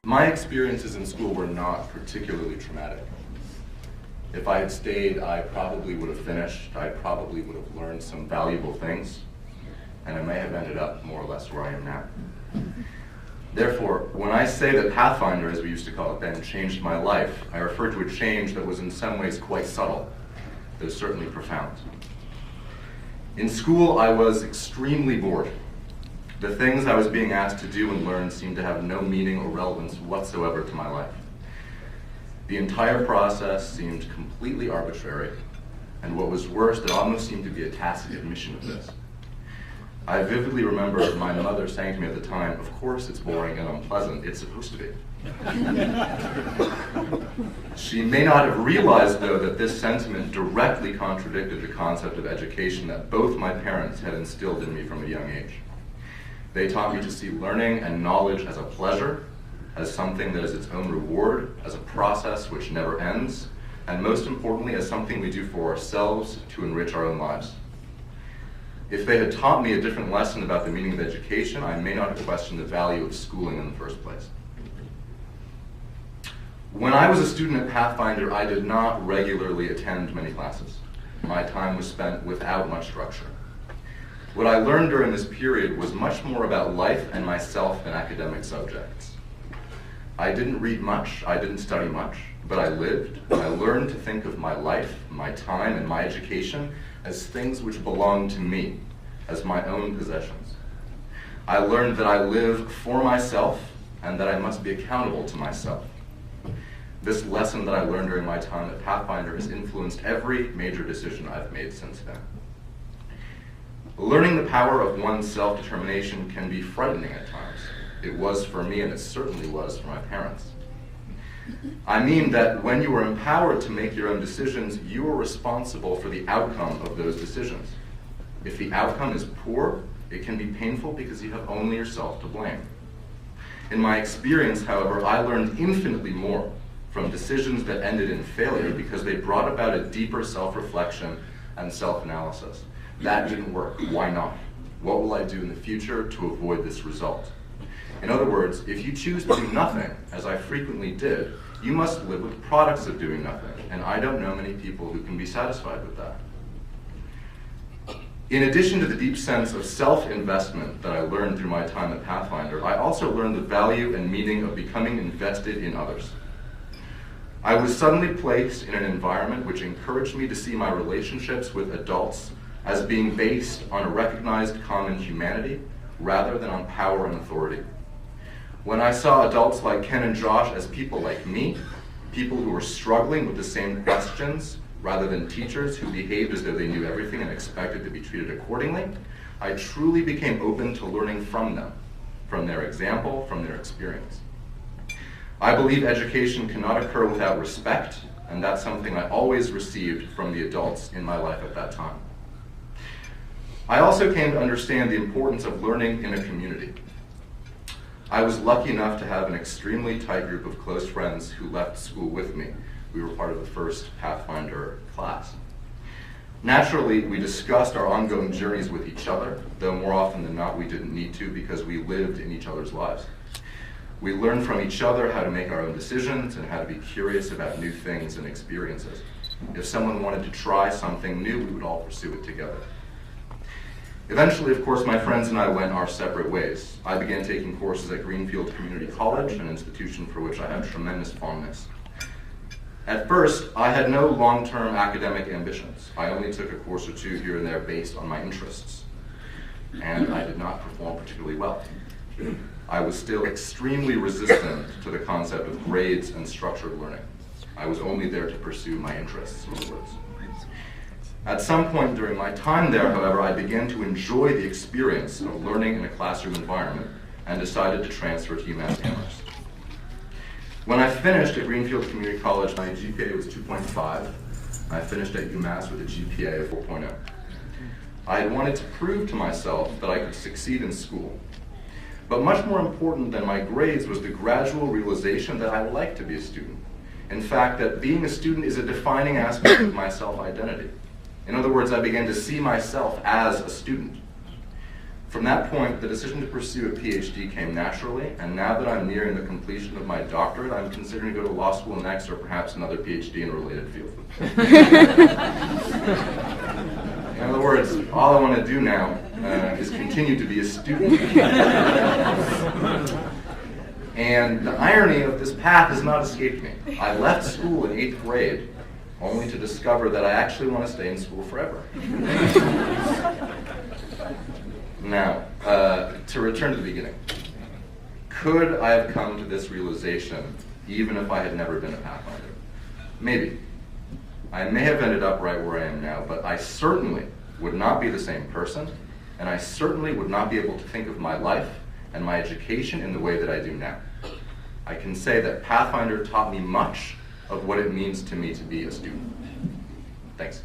My experiences in school were not particularly traumatic. If I had stayed, I probably would have finished, I probably would have learned some valuable things, and I may have ended up more or less where I am now. Therefore, when I say that Pathfinder, as we used to call it then, changed my life, I refer to a change that was in some ways quite subtle, though certainly profound. In school, I was extremely bored. The things I was being asked to do and learn seemed to have no meaning or relevance whatsoever to my life. The entire process seemed completely arbitrary, and what was worse, it almost seemed to be a tacit admission of this. I vividly remember my mother saying to me at the time, "Of course it's boring and unpleasant, it's supposed to be." She may not have realized, though, that this sentiment directly contradicted the concept of education that both my parents had instilled in me from a young age. They taught me to see learning and knowledge as a pleasure, as something that is its own reward, as a process which never ends, and most importantly, as something we do for ourselves to enrich our own lives. If they had taught me a different lesson about the meaning of education, I may not have questioned the value of schooling in the first place. When I was a student at Pathfinder, I did not regularly attend many classes. My time was spent without much structure. What I learned during this period was much more about life and myself than academic subjects. I didn't read much, I didn't study much, but I lived, and I learned to think of my life, my time, and my education as things which belonged to me, as my own possessions. I learned that I live for myself and that I must be accountable to myself. This lesson that I learned during my time at Pathfinder has influenced every major decision I've made since then. Learning the power of one's self-determination can be frightening at times. It was for me, and it certainly was for my parents. I mean that when you are empowered to make your own decisions, you are responsible for the outcome of those decisions. If the outcome is poor, it can be painful because you have only yourself to blame. In my experience, however, I learned infinitely more from decisions that ended in failure because they brought about a deeper self-reflection and self-analysis. That didn't work. Why not? What will I do in the future to avoid this result? In other words, if you choose to do nothing, as I frequently did, you must live with the products of doing nothing, and I don't know many people who can be satisfied with that. In addition to the deep sense of self-investment that I learned through my time at Pathfinder, I also learned the value and meaning of becoming invested in others. I was suddenly placed in an environment which encouraged me to see my relationships with adults as being based on a recognized common humanity rather than on power and authority. When I saw adults like Ken and Josh as people like me, people who were struggling with the same questions rather than teachers who behaved as though they knew everything and expected to be treated accordingly, I truly became open to learning from them, from their example, from their experience. I believe education cannot occur without respect, and that's something I always received from the adults in my life at that time. I also came to understand the importance of learning in a community. I was lucky enough to have an extremely tight group of close friends who left school with me. We were part of the first Pathfinder class. Naturally, we discussed our ongoing journeys with each other, though more often than not we didn't need to because we lived in each other's lives. We learned from each other how to make our own decisions and how to be curious about new things and experiences. If someone wanted to try something new, we would all pursue it together. Eventually, of course, my friends and I went our separate ways. I began taking courses at Greenfield Community College, an institution for which I have tremendous fondness. At first, I had no long-term academic ambitions. I only took a course or two here and there based on my interests, and I did not perform particularly well. I was still extremely resistant to the concept of grades and structured learning. I was only there to pursue my interests, in other words. At some point during my time there, however, I began to enjoy the experience of learning in a classroom environment and decided to transfer to UMass Amherst. When I finished at Greenfield Community College, my GPA was 2.5. I finished at UMass with a GPA of 4.0. I had wanted to prove to myself that I could succeed in school. But much more important than my grades was the gradual realization that I liked to be a student. In fact, that being a student is a defining aspect of my self-identity. In other words, I began to see myself as a student. From that point, the decision to pursue a Ph.D. came naturally, and now that I'm nearing the completion of my doctorate, I'm considering to go to law school next, or perhaps another Ph.D. in a related field. In other words, all I want to do now is continue to be a student. And the irony of this path has not escaped me. I left school in 8th grade, only to discover that I actually want to stay in school forever. Now, to return to the beginning. Could I have come to this realization even if I had never been a Pathfinder? Maybe. I may have ended up right where I am now, but I certainly would not be the same person, and I certainly would not be able to think of my life and my education in the way that I do now. I can say that Pathfinder taught me much of what it means to me to be a student. Thanks.